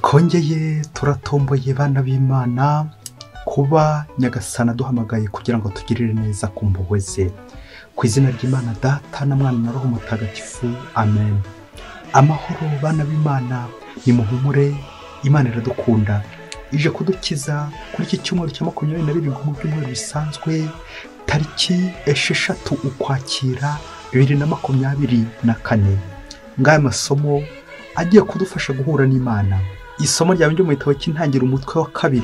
twongeye turatomboye bana b'Imana kuba Nyagasana duhamagaye kugira ngo tugirire neza ku mpuhwe ze. Ku izina ry'Imana Data na Mwana na Roho Mutagatifu, amen. Amahoro bana b'Imana, nimuhumure, Imana iradukunda, ije kudukiza kuri iki cyumweru cya 27 mu byumweru bisanzwe, tariki 6 Ukwakira 2024. Ngaya masomo agiye kudufasha guhura n'Imana. Isomo rya byo mu gitabo cy'intangiriro umutwe wa 2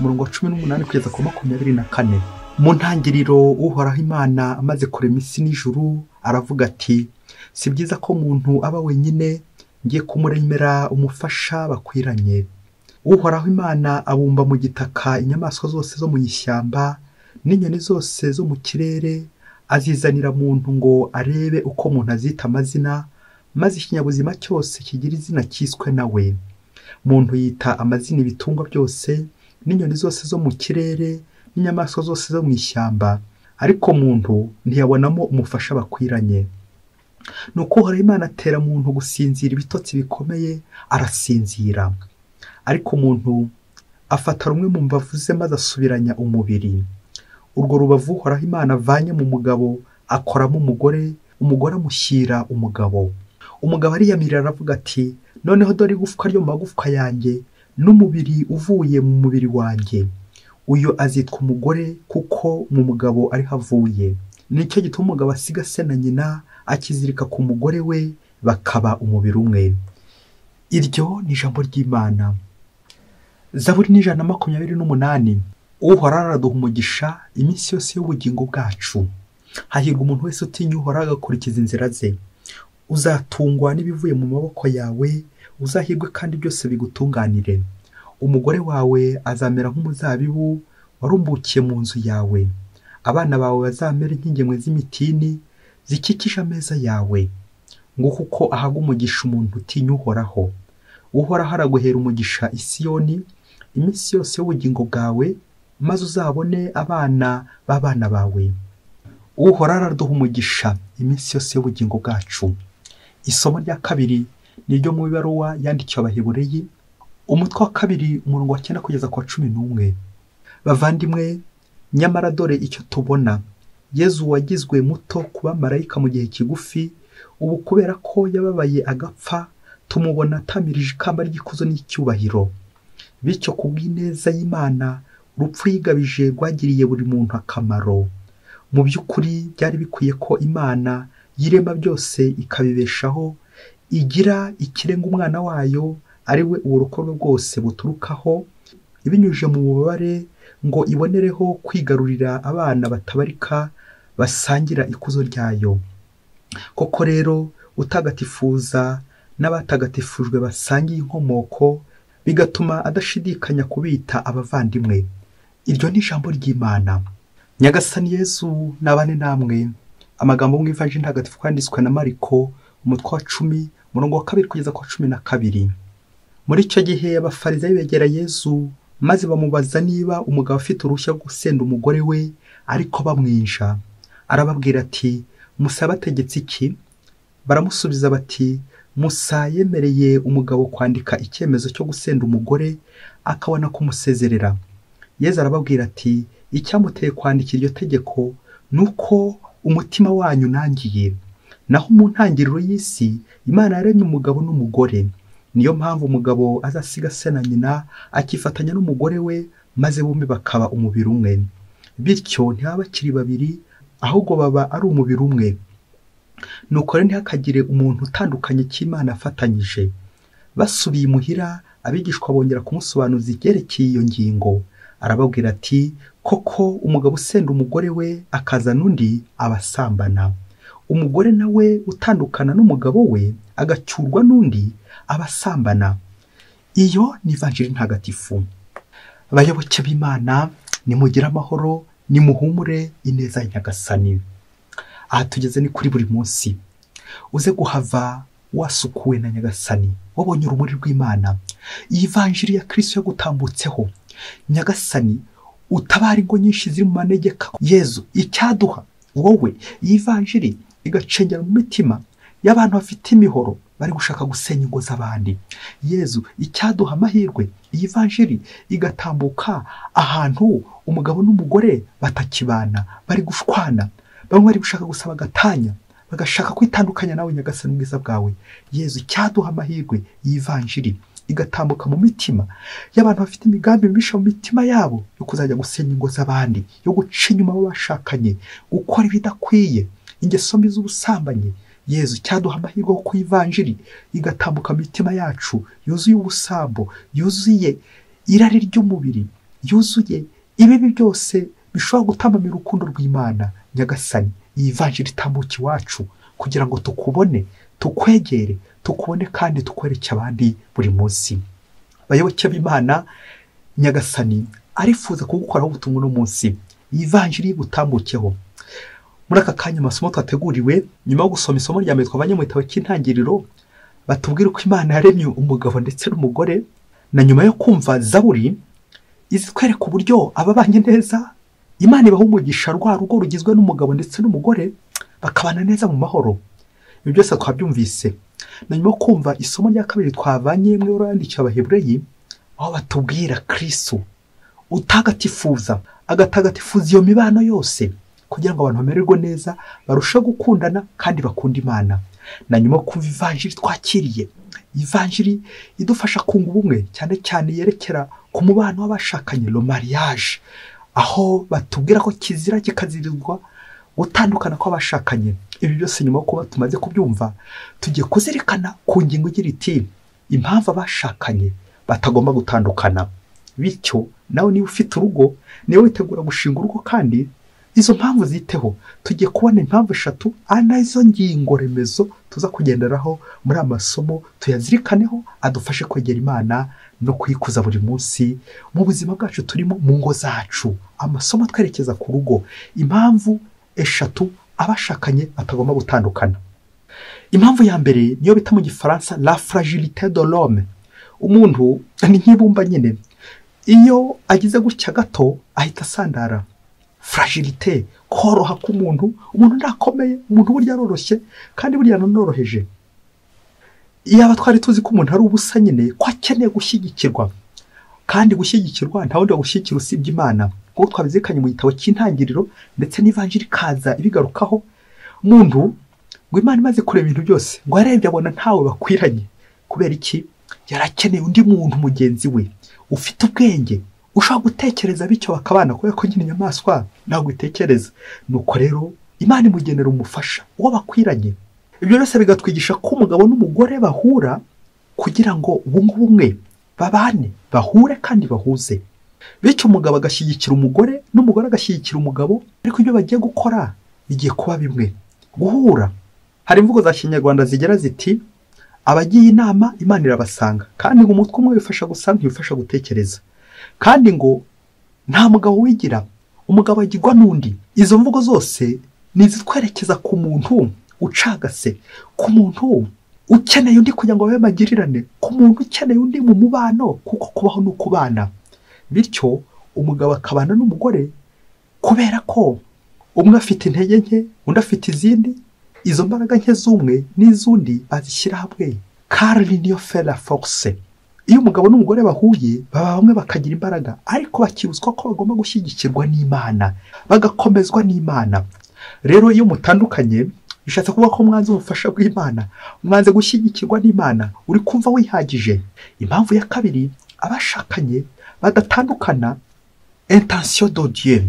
umurongo wa 18 kugeza ku 24. Mu ntangiriro Uhoraho Imana amaze kurema isi n'ijuru aravuga ati, si byiza ko umuntu aba wenyine, ngiye kumuremera umufasha bakwiranye. Uhoraho Imana abumba mu gitaka inyamaswa zose zo mu ishyamba n'inyoni zose zo mu kirere, azizanira muntu ngo arebe uko umuntu azita amazina, maze ikinyabuzima cyose kigira izina cyiswe nawe. Muntu yita amazina ibitungwa byose n'inyoni zose zo mu kirere n'inyamaswa zose zo mu ishyamba, ariko muntu ntiyabonamo umufasha bakwiranye. Nuko Uhoraho Imana atera muntu gusinzira ibitotsi bikomeye, arasinzira. Ariko umuntu afata rumwe mu mbavu ze maze asubiranya umubiri. Urwo rubavu Uhoraho Imana avanye mu mugabo akoramo umugore, umugore amushyira umugabo. Umugabo ariyamirira aravuga ati, noneho dore igufwa ryo mu magufwa yanjye n'umubiri uvuye mu mubiri wanjye. Uyu azitwa umugore kuko mu mugabo ari havuye. Nicyo gituma umugabo asiga se na nyina akizirika ku mugore we, bakaba umubiri umwe. Iryo ni ijambo ry'Imana. Zaburi 128. Uhoraho araduha umugisha iminsi yose y'ubugingo bwacu. Hahirwa umuntu wese utinya Uhoraho agakurikiza inzira ze. Uzatungwa n'ibivuye mu maboko yawe, uzahirwe kandi byose bigutunganire. Umugore wawe azamera nk'umuzabibu warumbukiye mu nzu yawe. Abana bawe bazamera nk'ingemwe z'imitini zikikije ameza yawe. Nguko uko ahaga umugisha umuntu utinya Uhoraho. Uhoraho araguhera umugisha i Siyoni iminsi yose y'ubugingo bwawe, maze uzabone abana b'abana bawe. Uhoraho araduha umugisha iminsi yose y'ubugingo bwacu. Isomo rya 2 ni ryo mu ibaruwa yandikiwe Abahebureyi umutwe wa 2 umurongo wa 9 kugeza ku 11. Bavandimwe, nyamara dore icyo tubona, Yezu wagizwe muto kuba marayika mu gihe kigufi, ubu kubera ko yababaye agapfa, tumubona atamirije ikamba ry'ikuzo n'icyubahiro. Bityo kubw'ineza y'Imana urupfu yigabije rwagiriye buri muntu akamaro. Mu by'ukuri byari bikwiye ko Imana yirema byose ikabibeshaho, igira ikirenga umwana wayo ari we urukorwa rwose buturukaho, ibinyujije mu bubabare ngo ibonereho kwigarurira abana batabarika basangira ikuzo ryayo. Koko rero utagatifuza n'abatagatifujwe basangiye inkomoko, bigatuma adashidikanya kubita abavandimwe. Iryo ni ijambo ry'Imana. Nyagasani Yesu nabane namwe. Amagambo mu Ivanjili ntagatifu kwanditswe na Mariko umutwe wa 10 umurongo wa 2 kugeza ku 12. Muri icyo gihe abafarisayo begera Yesu maze bamubaza niba umugabo afite uruhushya rwo gusenda umugore we, ariko bamwinja. Arababwira ati, Musa bategetse iki? Baramusubiza bati, Musa yemereye umugabo kwandika icyemezo cyo gusenda umugore akabona kumusezerera. Yesu arababwira ati, icyamuteye kwandika iryo tegeko nuko umutima wanyu nangiye. Naho mu ntangiriro y'isi Imana yaremye umugabo n'umugore. Niyo mpamvu umugabo azasiga se na nyina akifatanya n'umugore we, maze bombi bakaba umubiri umwe. Bityo ntibaba bakiri babiri, ahubwo baba ari umubiri umwe. Nuko rero ntihakagire umuntu utandukanye cy'Imana afatanyije. Basubiye imuhira, abigishwa bongera kumusobanuza ibyerekeye iyo ngingo. Arababwira ati, koko umugabo usenda umugore we akazana undi abasambana. Umugore nawe utandukana n'umugabo we agacyurwa n'undi abasambana. Iyo ni Ivanjili ntagatifu. Abayoboke b'Imana, nimugire amahoro, nimuhumure, ineza ya Nyagasani. Aha tugeze ni kuri buri munsi. Uze guhava wasukuwe na Nyagasani, wabonye urumuri rw'Imana. Iyi Ivanjili ya Kristo yagutambutseho. Nyagasani utabara ingo nyinshi ziri mu manegeka. Yezu icyaduha wowe iyi Ivanjili igacengera mu mitima y'abantu bafite imihoro bari gushaka gusenya ingo z'abandi. Yezu icyaduha amahirwe iyi vanjiri igatambuka ahantu umugabo n'umugore batakibana, bari gushwana, bamwe bari gushaka gusaba gatanya, bagashaka kwitandukanya nawe nyagasani ubwiza bwawe. Yezu icyaduha amahirwe iyi vanjiri igatambuka mu mitima y'abantu bafite imigambi mibisha mu mitima yabo yo kuzajya gusenya ingo z'abandi, yo guca inyuma abo bashakanye, gukora ibidakwiye, ingeso mbi z'ubusambanyi. Yezu cyaduha amahirwe yo kuyivanjiri igatambuka mu mitima yacu yuzuye ubusambo, yuzuye irari ry'umubiri, yuzuye ibibi byose bishobora gutambamira urukundo rw'Imana. Nyagasani iyi vanjiri itambuka iwacu kugira ngo tukubone, tukwegere, tukubone kandi tukwereke abandi buri munsi. Bayoboke b'Imana, Nyagasani arifuza kugukoraho ubutumwa uno munsi, iyi vanjiri gutambukeho. Muri aka kanya amasomo twateguriwe nyuma yo gusoma isomo rya mbere twavanye mu gitabo cy'intangiriro, batubwira uko Imana yaremye umugabo ndetse n'umugore, na nyuma yo kumva zaburi izitwereka uburyo ababanye neza Imana ibaha umugisha rwa rugo rugizwe n'umugabo ndetse n'umugore bakabana neza mu mahoro. Ibyo byose twabyumvise. Na nyuma yo kumva isomo rya kabiri twavanye mu Ibaruwa yandikiwe Abaheburayi, aho batubwira Kristo utagatifuza, agatagatifuza iyo mibano yose kugira ngo abantu bamererwe neza, barusheho gukundana kandi bakunda Imana. Na nyuma yo kumva ivanjiri twakiriye, ivanjiri idufasha kunga ubumwe, cyane cyane yerekera ku mubano w'abashakanye, le mariage, aho batubwira ko kizira kikazirizwa gutandukana kw'abashakanye. Ibi byose nyuma yo kuba tumaze kubyumva, tugiye kuzirikana ku ngingo igira iti impamvu abashakanye batagomba gutandukana. Bityo nawe niba ufite urugo, niba witegura gushinga urugo kandi izo mpamvu ziteho, tugiye kubona impamvu eshatu ari nazo ngingo remezo tuza kugenderaho muri amasomo, tuyazirikaneho adufashe kwegera Imana no kuyikuza buri munsi mu buzima bwacu turimo, mu ngo zacu. Amasomo twerekeza ku rugo, impamvu eshatu abashakanye batagomba gutandukana. Impamvu ya mbere niyo bita mu Gifaransa la fragilité de l'homme. Umuntu ni nk'ibumba nyine, iyo agize gutya gato ahita asandara. Fragilité, koroha k'umuntu, umuntu ndakomeye, umuntu burya aroroshye kandi burya nanoroheje. Iyaba twari tuzi ko umuntu ari ubusa nyine, ko akeneye gushyigikirwa, kandi gushyigikirwa nta wundi wagushyigikira usibye Imana. Kuko twabizirikanye mu gitabo cy'intangiriro ndetse n'ivanjiri kaza ibigarukaho. Umuntu ngo Imana imaze kureba ibintu byose, ngo yarebye abona ntawe bakwiranye. Kubera iki? Yarakeneye undi muntu mugenzi we ufite ubwenge, ushobora gutekereza bityo bakabana, kubera ko nyine inyamaswa ntabwo itekereza. Nuko rero Imana imugenera umufasha uwo bakwiranye. Ibyo byose bigatwigisha ko umugabo n'umugore bahura kugira ngo bunge ubumwe, babane, bahure kandi bahuze. Bityo umugabo agashyigikira umugore n'umugore agashyigikira umugabo, ariko ibyo bagiye gukora bigiye kuba bimwe, guhura. Hari imvugo za Kinyarwanda zigira ziti abagiye inama Imana irabasanga, kandi ngo umutwe umwe wifasha gusanga ntibifasha gutekereza, kandi ngo nta mugabo wigira, umugabo agirwa n'undi. Izo mvugo zose ni izitwerekeza ku muntu ucagase, ku muntu ukeneye undi kugira ngo babe magirirane, ku muntu ukeneye undi mu mubano, kuko kubaho no kubana. Bityo umugabo akabana n'umugore kubera ko umwe afite intege nke, undi afite izindi. Izo mbaraga nke z'umwe n'iz'undi bazishyira hamwe, car l'union fait la force. Iyo umugabo n'umugore bahuye, baba bamwe bakagira imbaraga, ariko bakibuzwa ko bagomba gushyigikirwa n'Imana, bagakomezwa n'Imana. Rero iyo mutandukanye, bishatse kuvuga ko mwanze ubufasha bw'Imana, mwanze gushyigikirwa n'Imana, uri kumva wihagije. Impamvu ya kabiri abashakanye badatandukana, intention de Dieu,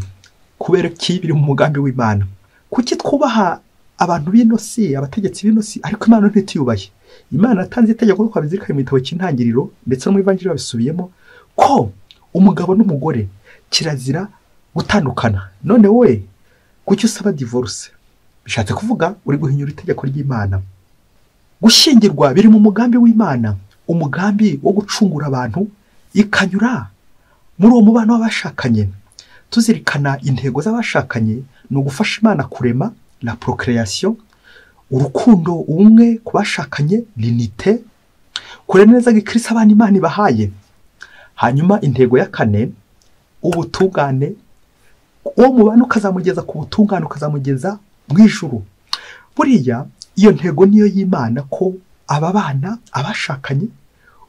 kubera ki biri mu mugambi w'Imana. Kuki twubaha abantu b'inosi, abategetsi b'inosi, ariko Imana ntituyubahe? Imana atanze itegeko ko bizirikanye mu gitabo cy'intangiriro ndetse no mu ivanjiri babisubiyemo ko umugabo n'umugore kirazira gutandukana. None we kuki usaba divorce? Bishatse kuvuga uri guhinyura itegeko ry'Imana. Gushyingirwa biri mu mugambi w'Imana, umugambi wo gucungura abantu, ikanyura muri uwo mubano w'abashakanye. Tuzirikana intego z'abashakanye ni ugufasha Imana kurema, la procréation, urukundo, ubumwe ku bashakanye, l'unité, kurera neza gikristo abana Imana ibahaye. Hanyuma intego ya kane, ubutungane, uwo mubano ukazamugeza ku butungane, ukazamugeza mu ijuru. Buriya iyo ntego niyo y'Imana, ko aba bana abashakanye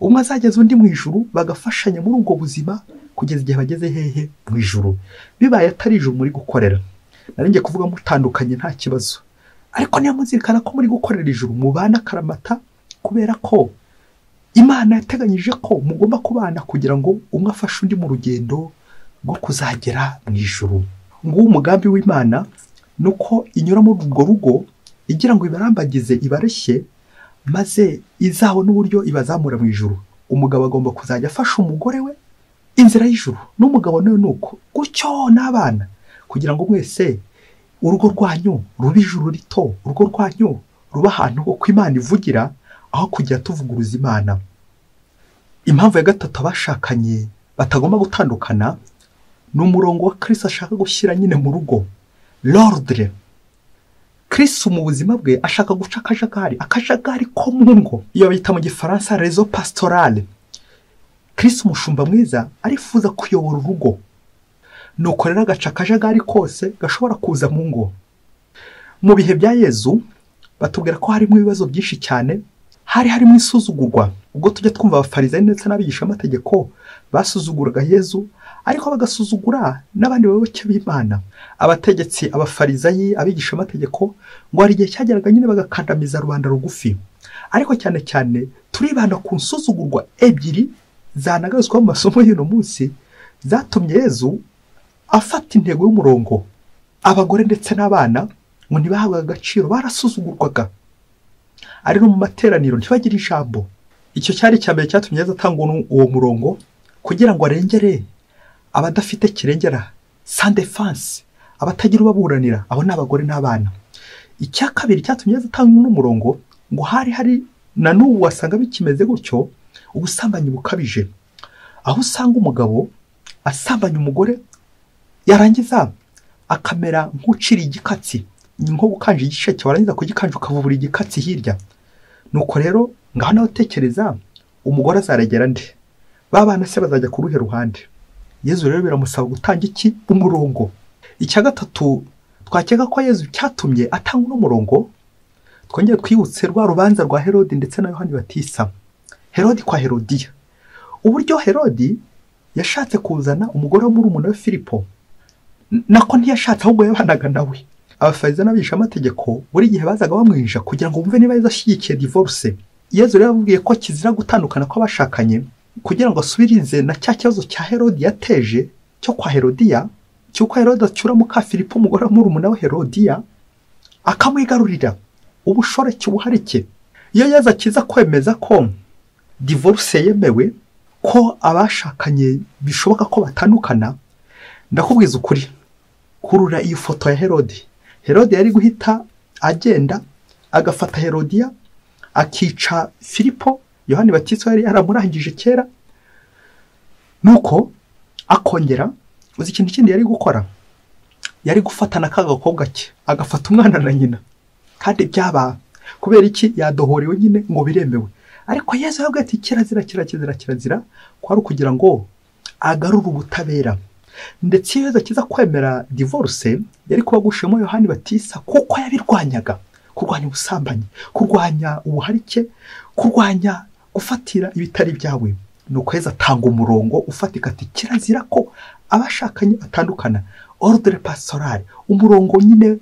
umwe azageza undi mu ijuru bagafashanya muri ubwo buzima kugeza igihe bageze hehe mu ijuru. Bibaye atari ijuru muri gukorera, narinjye kuvuga mutandukanye nta kibazo, ariko niyo muzirikana ko muri gukorera ijuru mubana akaramata, kubera ko Imana yateganyije ko mugomba kubana kugira ngo umwe afashe undi mu rugendo rwo kuzagera mu ijuru. Nguwo umugambi w'Imana nuko inyura muri urwo rugo igira ngo ibarambagize ibareshye, maze izabona uburyo ibazamura mu ijuru. Umugabo agomba kuzajya afasha umugore we inzira y'ijuru, n'umugabo nawe nuko gutyo n'abana, kugira ngo mwese urugo rwanyu rube ijuru rito, urugo rwanyu ruba ahantu ho Imana ivugira aho kujya tuvuguruza Imana. Impamvu ya gatatu abashakanye batagomba gutandukana ni umurongo wa Kristo ashaka gushyira nyine mu rugo, l'ordre. Kristo mu buzima bwe ashaka guca akajagari ko mu ngo, iyo bita mu gifaransa réseau pastoral. Kristo umushumba mwiza arifuza kuyobora urugo, nuko rero agaca akajagari kose gashobora kuza mu ngo. Mu bihe bya Yezu batubwira ko harimo ibibazo byinshi cyane, harimo isuzugurwa. Ubwo tujya twumva abafarisayo ndetse n'abigisha amategeko basuzuguraga Yezu, ariko bagasuzugura n'abandi bayoboke b'Imana. Abategetsi, abafarisayi, abigisha amategeko ngo hari igihe cyageraga nyine bagakandamiza rubanda rugufi, ariko cyane cyane turibanda ku nsuzugurwa ebyiri zanagarizwa mu masomo y'uno munsi zatumye Yezu afata intego y'umurongo. Abagore ndetse n'abana ngo ntibahabwaga agaciro, barasuzugurwaga, ari no mu materaniro ntibagire ijambo. Icyo cyari cyambere cyatumye Yezu atanga uwo murongo kugira ngo arengere abadafite kirengera, sans défense, abatagira ubaburanira, abo n'abagore n'abana. Icya kabiri cyatumye Yezu atanga n'umurongo ngo hari na n'ubu wasanga bikimeze gutyo, ubusambanyi bukabije, aho usanga umugabo asambanya umugore yarangiza akamera nk'ucira igikatsi, nko gukanja igisheke, warangiza kugikanja ukavubura igikatsi hirya. Nuko rero ngaho nawe tekereza umugore azaregera nde? Babana se bazajya ku ruhe ruhande? Yezu rero biramusaba gutanga iki? Umurongo. Icya gatatu twakeka ko Yezu cyatumye atanga n'umurongo, twongeye twibutse rwa rubanza rwa Herodi ndetse na Yohani Batisa. Herodi kwa Herodiya, uburyo Herodi yashatse kuzana umugore wo muri umuntu we Filipo, nako ntiyashatse ahubwo yabanaga nawe. Abafarisayo n'abigisha amategeko buri gihe bazaga bamwinja kugira ngo bumve niba yazashyigikiye divorce. Yezu rero yababwiye ko kizira gutandukana kw'abashakanye kugira ngo asubirize na cya kibazo cya Herodi yateje cyo kwa Herodiya, cyuko Herodi acyura muka Filipo umugore wo muri umuntu we Herodiya akamwigarurira. Ubushoreke buharike. Iyo Yezu akiza kwemeza ko divorce yemewe, ko abashakanye bishoboka ko batandukana, ndakubwiza ukuri, kurura iyi foto ya Herodi. Herodi yari guhita agenda agafata Herodiya akica Filipo. Yohani Batisa yari yaramurangije kera, nuko akongera uzi ikintu kindi yari gukora, yari gufatana k'agakobwa ke agafata umwana na nyina, kandi byaba kubera iki? Yadohorewe nyine ngo biremewe. Ariko Yesu yabwiye ati kirazira, kwari ukugira ngo agarure ubutabera. Ndetse iyo Yesu akiza kwemera divorce yari kubagushemo Yohani Batisa, kuko yabirwanyaga, kurwanya ubusambanyi, kurwanya ubuharike, kurwanya gufatira ibitari byawe. Nuko Yesu atanga umurongo ufatika ati kirazira ko abashakanye batandukana, ordre pastoral, umurongo nyine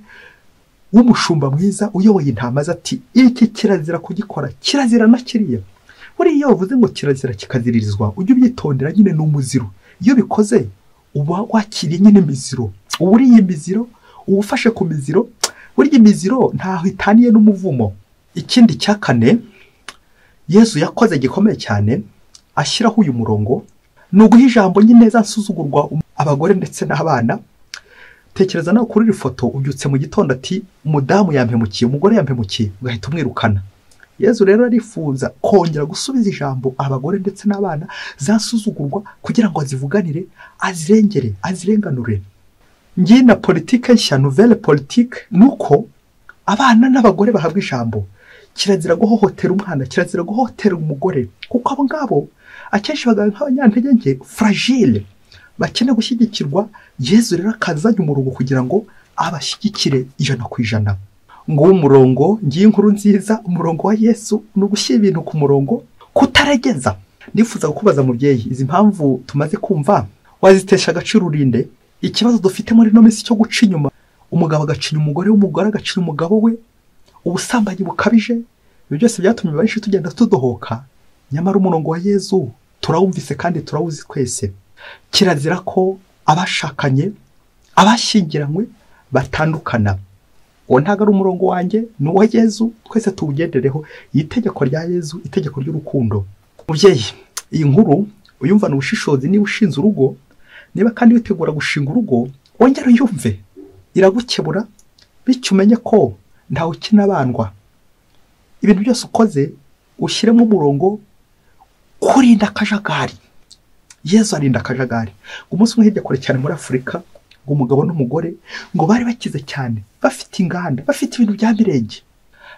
w'umushumba mwiza uyoboye intama ati iki kirazira kugikora, kirazira na kiriya. Buri iyo uvuze ngo kirazira kikaziririzwa, ujye ubyitondera nyine n'umuziro. Iyo bikoze uba wakiriye nyine imiziro, uburiye imiziro, ubufashe ku miziro. Burya imiziro ntaho itaniye n'umuvumo. Ikindi cya kane Yesu yakoze gikomeye cyane ashyiraho uyu murongo, ni uguha ijambo nyine zansuzugurwa abagore ndetse n'abana. Tekereza nawe kuri iri foto, ubyutse mu gitondo ati umudamu yampemukiye, umugore yampemukiye, ugahita umwirukana. Yesu rero arifuza kongera gusubiza ijambo abagore ndetse n'abana zansuzugurwa kugira ngo azivuganire, azirengere, azirenganure. Ngiye na politike nshya, nouvelle politique, nuko abana n'abagore bahabwa ijambo. Kirazira guhohotera umwana, kirazira guhohotera umugore, kuko abo ngabo akenshi bagaragara nk'abanyantege nke, fragile, bakeneye gushyigikirwa. Yesu rero akazanye umurongo kugira ngo abashyigikire 100%. ngo umurongo ngiye inkuru nziza, umurongo wa Yesu ni ugushyira ibintu ku murongo, kutaregeza. Nifuza kukubaza mubyeyi, izi mpamvu tumaze kumva wazitesha agaciro urinde? Ikibazo dufite muri no minsi cyo guca inyuma, umugabo agacinya umugore, umugore agacinya umugabo we, ubusambanyi bukabije, ibyo byose byatumye benshi tugenda tudohoka. Nyamara umurongo wa Yesu turawumvise kandi turawuzi twese. Kirazira ko abashakanye, abashyingiranywe batandukana. Uwo ntago ari umurongo wanjye, ni uwa Yesu, twese tuwugendereho. Iyi tegeko rya Yesu, itegeko ry'urukundo. Mubyeyi, iyi nkuru uyumvana ubushishozi niba ushinze urugo, niba kandi witegura gushinga urugo, wongera uyumve. Iragukebura, bityo umenye ko ntawe ukinabandwa. Ibintu byose ukoze ushyiremo umurongo, kurinda akajagari. Yesu arinda akajagari. Umunsi umwe hirya kure cyane muri Afurika, ngo umugabo n'umugore ngo bari bakize cyane, bafite inganda, bafite ibintu bya mirenge,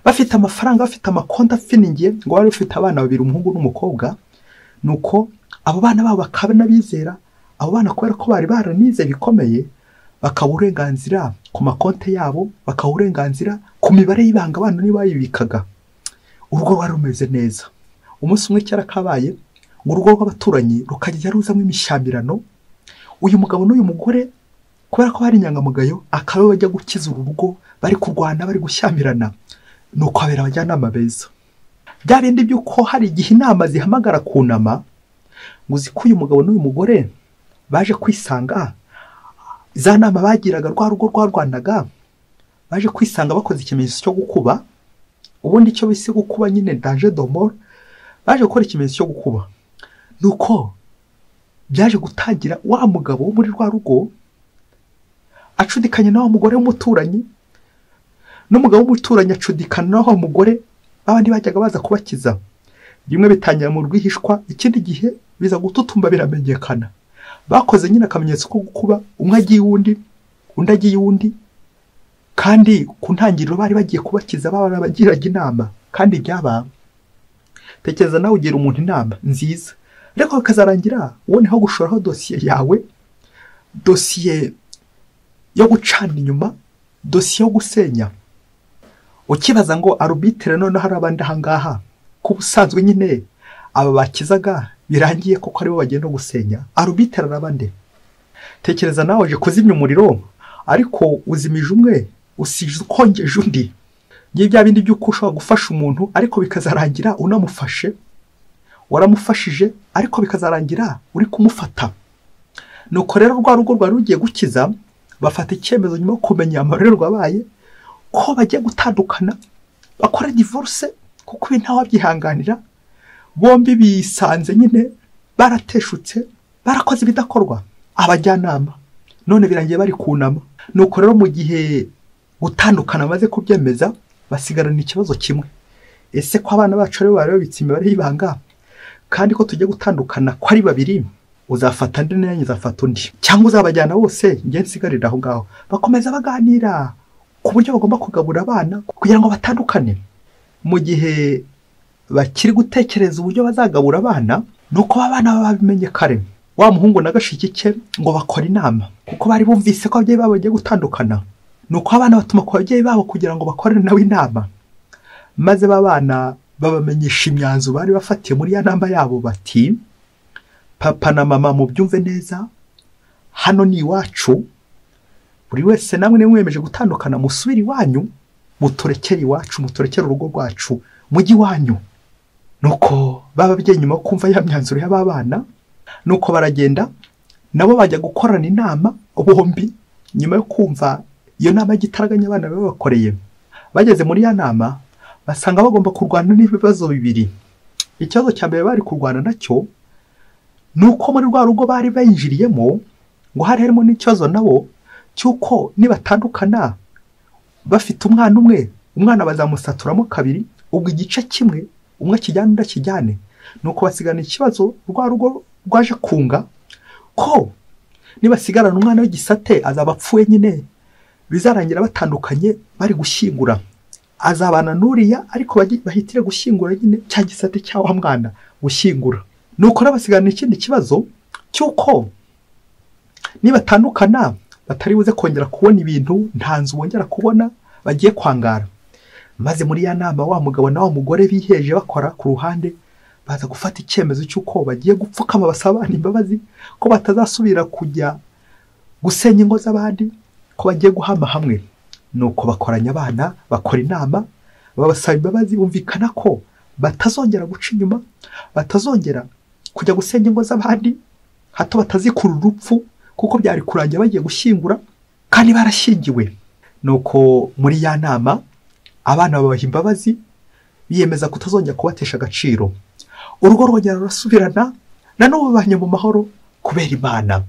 bafite amafaranga, bafite amakonti afiningiye, ngo bari bafite abana babiri, umuhungu n'umukobwa. Nuko abo bana babo bakaba n'abizera. Abo bana kubera ko bari baranize bikomeye, bakaba uburenganzira ku makonti yabo, bakaba uburenganzira ku mibare y'ibanga abana niba bayibikaga. Urugo rwari rumeze neza. Umunsi umwe cyarakabaye ngo urugo rw'abaturanyi rukajya ruzamo imishamirano. Uyu mugabo n'uyu mugore kubera ko bari inyangamugayo, akaba bajya gukiza urugo, bari kurwana, bari gushyamirana. Nuko habera abajyanama beza. Bya bindi by'uko hari igihe inama zihamagara kunama, ngo uzi ko uyu mugabo n'uyu mugore baje kwisanga, za nama bagiraga rwa rugo rwarwanaga, baje kwisanga bakoze ikimenyetso cyo gukuba. Ubundi icyo bise gukuba nyine danger de mort, baje gukora ikimenyetso cyo gukuba. Nuko byaje gutangira wa mugabo wo muri rwa rugo acudikanye na wa mugore w'umuturanyi, n'umugabo w'umuturanyi acudikana na wa mugore, abandi bajyaga baza kubakiza. Rimwe bitangira mu rwihishwa, ikindi gihe biza gututumba biramenyekana. Bakoze nyine akamenyetso ko gukuba, umwe agiye uwundi, undi agiye uwundi, kandi ku ntangiriro bari bagiye kubakiza, baba bagiraga inama. Kandi byaba, tekereza nawe ugira umuntu inama nziza, ariko bikazarangira woneho gushoraho dosiye yawe, dosiye yo gucana inyuma, dosiye yo gusenya. Ukibaza ngo arbitre none hari abandi ahangaha, ku busanzwe nyine aba bakizaga birangiye koko aribo bagenda gusenya. Arbitre arabande. Tekereza nawe je kuzimya umuriro, ariko uzimije umwe usije ukongeje undi. Ngiye bya bindi by'uko ushobora gufasha umuntu, ariko bikazarangira unamufashe, waramufashije ariko bikazarangira uri kumufata. Nuko rero rwa rugo rwari rugiye gukiza, bafata icyemezo nyuma yo kumenya amarorerwa abaye ko bagiye gutandukana, bakora divorce, kuko ibintu ntawe byihanganira. Bombi bisanze nyine barateshutse, barakoze ibidakorwa. Abajyanama none birangiye bari kunama. Nuko rero mu gihe gutandukana maze kubyemeza, basigarana ikibazo kimwe. Ese ko abana bacu rero bari babitse imibare y'ibanga, kandi ko tujye gutandukana ko ari babiri, uzafata ndi nanjye uzafata undi, cyangwa uzabajyana bose njye nsigarira aho ngaho? Bakomeza baganira ku buryo bagomba kugabura abana kugira ngo batandukane. Mu gihe bakiri gutekereza uburyo bazagabura abana, nuko abana baba babimenye kare. Wa muhungu na gashiki ke ngo bakora inama, kuko bari bumvise ko ababyeyi babo bagiye gutandukana. Nuko abana batuma ku babyeyi babo kugira ngo bakorane nawe inama, maze babana babamenyesha imyanzuro bari bafatiye muri ya namba yabo, bati papa na mama mubyumve neza, hano ni iwacu, buri wese namwe nimwemeje gutandukana musubira iwanyu, mutorekere iwacu, mutorekere urugo rwacu, mujyi wanyu. Nuko bababyeyi nyuma yo kumva ya myanzuro y'abana, nuko baragenda nabo bajya gukorana inama bombi. Nyuma yo kumva iyo nama y'igitaraganya abana babakoreye, bageze muri ya nama basanga bagomba kurwana n'ibibazo bibiri. Ikibazo cya mbere bari kurwana nacyo nuko muri rwa rugo bari bayinjiriyemo ngo hari harimo n'ikibazo nabo cyuko nibatandukana bafite umwana umwe, umwana bazamusaturamo kabiri, ubwo igice kimwe umwe kijyana undi akijyane. Nuko basigana ikibazo rwa rugo rwaje kunga ko nibasigarana umwana w'igisate azaba apfuye nyine, bizarangira batandukanye bari gushyingura. Azabana nuriya ariko bahitire gushyingura nyine cya gisate cya wa mwana gushyingura. Nuko basigana ikindi kibazo cyuko nibatandukana batari buze kongera kubona ibintu, nta nzu bongera kubona, bagiye kwangara. maze muri ya nama wa mugabo na wa mugore biheje bakora ku ruhande baza gufata icyemezo cy'uko bagiye gupfukama basaba imbabazi ko batazasubira kujya gusenya ingo z'abandi, ko bagiye guhama hamwe. Nuko bakoranya abana bakora inama babasaba imbabazi, bumvikana ko batazongera guca inyuma, batazongera kujya gusenya ingo z'abandi, hato batazikura urupfu kuko byari kurangira bagiye gushyingura kandi barashyingiwe. Nuko muri ya nama abana babaha imbabazi, biyemeza kutazongera kubatesha agaciro. Urugo rwongera rurasubirana, nanone babanye mu mahoro kubera Imana.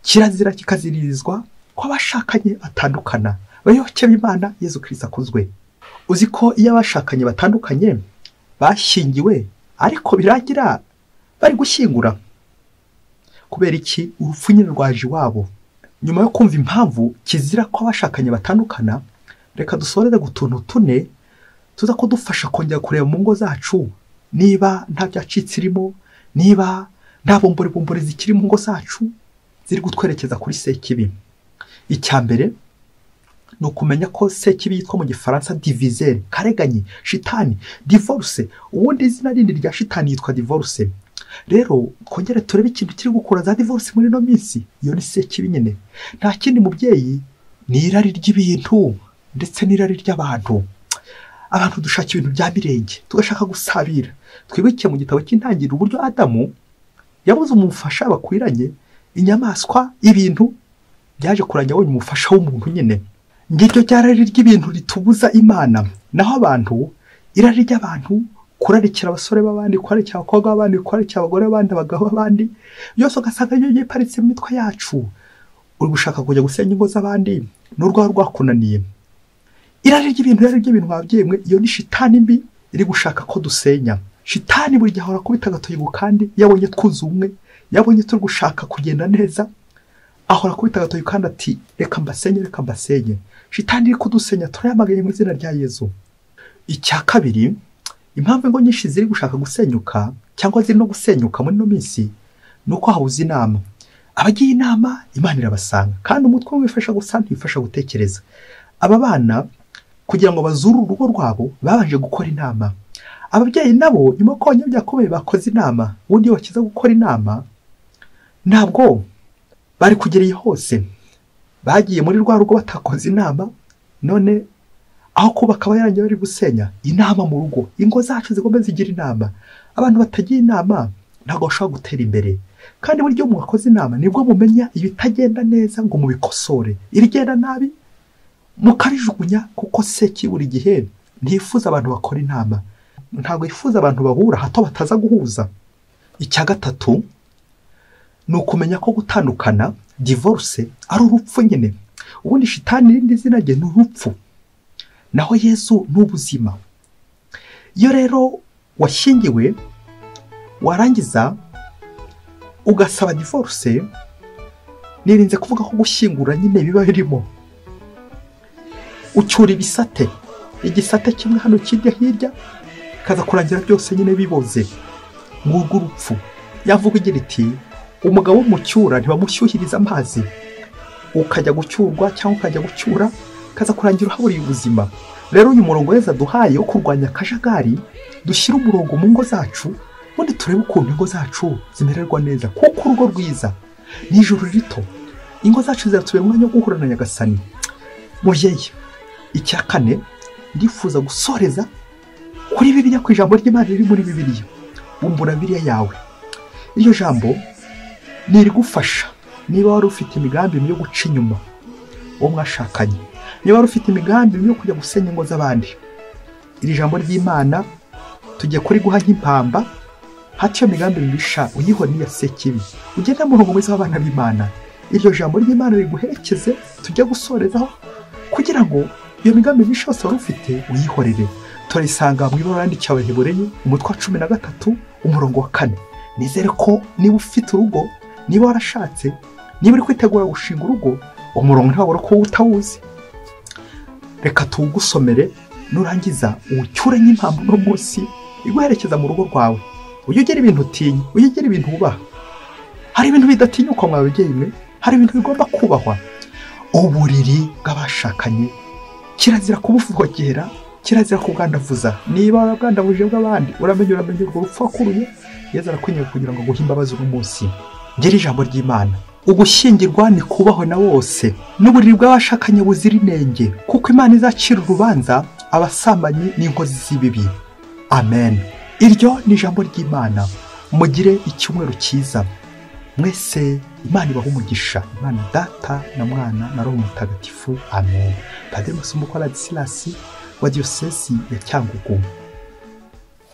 Kirazira kikaziririzwa ko abashakanye batandukana, bayoboke b'Imana Yezu Kristo akuzwe. Uzi ko iyo abashakanye batandukanye bashyingiwe ariko birangira bari gushyingura? Kubera iki? Urupfu nyine rwaje iwabo. Nyuma yo kumva impamvu kizira ko abashakanye batandukana, reka dusoreze gutuntu tune tuza kudufasha kongera kureba mu ngo zacu niba nta byacitse irimo, niba nta bombore zikiri mu ngo zacu ziri gutwerekeza kuri sekibi. Icya mbere ni ukumenya ko sekibi yitwa mu gifaransa diviseur, kareganyi, shitani, divorce. Ubundi izina rindi rya shitani yitwa divorce. Rero twongere turebe ikintu kiri gukura za divorce muri no minsi. Iyo ni sekibi nyine. Nta kindi mubyeyi, ni irari ry'ibintu ndetse n'irari ry'abantu. Abantu dushaka ibintu bya mirenge, tugashaka gusabira. Twibuke mu gitabo cy'intangiriro uburyo Adamu yabuze umufasha bakwiranye, inyamaswa, ibintu byaje kuranya abonye umufasha w'umuntu nyine. Ngiryo ryarari ry'ibintu ritubuza Imana. Naho abantu, irari ry'abantu, kurarikira abasore b'abandi, kurarikira abakobwa b'abandi, kurarikira abagore b'abandi, abagabo b'abandi, byose ugasanga iyo yiparitse mu mitwe yacu. Uri gushaka kujya gusenya ingo z'abandi n'urwaho rwakunaniye. Irari ry'ibintu wabyemwe, iyo ni shitani mbi iri gushaka ko dusenya. Shitani buri gihe ahora kubita agatoyigo, kandi yabonye twuze umwe, yabonye turi gushaka kugenda neza, ahora kubita agatoyigo kandi ati reka mbasenye. Shitani iri kudusenya, turayamagaye mu izina rya Yezu. Icya kabiri, impamvu ingo nyinshi ziri gushaka gusenyuka cyangwa ziri no gusenyuka muri no minsi, nuko habuze inama. Abagiye inama Imana irabasanga, kandi umutwe wifasha gusa ntifasha gutekereza. Aba bana kugira ngo bazure urugo rwabo babanje gukora inama. Ababyeyi nabo nyuma ko byakomeye bakoze inama, ubundi bakiza gukora inama ntabwo bari kugereye hose. Bagiye muri rwa rugo batakoze inama, none aho kubaka abayarangiye bari gusenya. Inama mu rugo, ingo zacu zigomba zigira inama. Abantu batagiye inama ntabwo bashobora gutera imbere, kandi buryo mwakoze inama nibwo mumenya ibitagenda neza ngo mubikosore. Irigenda nabi mukabijugunya, kuko seki buri gihe ntifuza abantu bakora inama, ntabwo yifuza abantu bahura hato bataza guhuza. Icya gatatu ni ukumenya ko gutandukana, divorce, ari urupfu nyine. Ubundi shitani irindi zina rye ni urupfu, naho Yesu ni ubuzima. Iyo rero washyingiwe warangiza ugasaba divorce, nirinze kuvuga ko gushyingura nyine biba birimo. Ucyura ibisate, igisate kimwe hano kijya hirya, kaza kurangira byose nyine biboze. Ngurwo urupfu. Yavuga igira iti umugabo w'umucyura ntibamushyuhiriza amazi, ukajya gucyurwa cyangwa ukajya gucyura, kaza kurangira uhaburiye ubuzima. Rero uyu murongo weza duhaye wo kurwanya akajagari, dushyira umurongo mu ngo zacu, ubundi turebe ukuntu ingo zacu zimererwa neza, kuko urugo rwiza ni ijuru rito. Ingo zacu ziratubera umwanya wo guhura na Nyagasani. Mubyeyi, icya kane ndifuza gusoreza kuri Bibiliya, ku ijambo ry'Imana riri muri Bibiliya. Bumbura Bibiliya yawe. Iryo jambo ni rigufasha niba wari ufite imigambi yo guca inyuma uwo mwashakanye, niba wari ufite imigambi yo kujya gusenya ingo z'abandi. Iri jambo ry'Imana tugiye kuri guha nk'impamba, hatiyo migambi mibisha uyihora niya sekibi, ugenda mu rugo mwiza w'abana b'Imana. Iryo jambo ry'Imana riguherekeze tujye gusorezaho, kugira ngo iyo migambi mibisha yose wari ufite uyihorere. Turisanga mu ibaruwa yandikiwe Abahebureye umutwe wa 13 umurongo wa 4. Nizere ko niba ufite urugo, niba warashatse, niba uri kwitegura gushinga urugo, umurongo ntabwo ko utawuzi. Reka tuwugusomere, nurangiza uwucyure nk'impamvu no munsi iguherekeza mu rugo rwawe. Uyugera ibintu utinya, uyugera ibintu ubaha. Hari ibintu bidatinyuka mu babyeyi mwe, hari ibintu bigomba kubahwa. Uburiri bw'abashakanye kirazira kubuvogera, kirazira kubwandavuza. Niba warabwandavuje bw'abandi uramenye urwo rupfu wakuruye, Yesu arakwinginga kugira ngo aguhe imbabazi uno munsi. Ngiri ijambo ry'Imana. Ugushyingirwa ni kubahwe na bose, n'uburiri bw'abashakanye buzira inenge, kuko Imana izacira urubanza abasambanyi n'inkozi z'ibibi. Amen. Iryo ni ijambo ry'Imana. Mugire icyumweru cyiza mwese. Imana ibahe umugisha. Imana Data na Mwana na Roho Mutagatifu. Amen. Padiri Masumbuko Ladislas wa Diyosezi ya Cyangugu.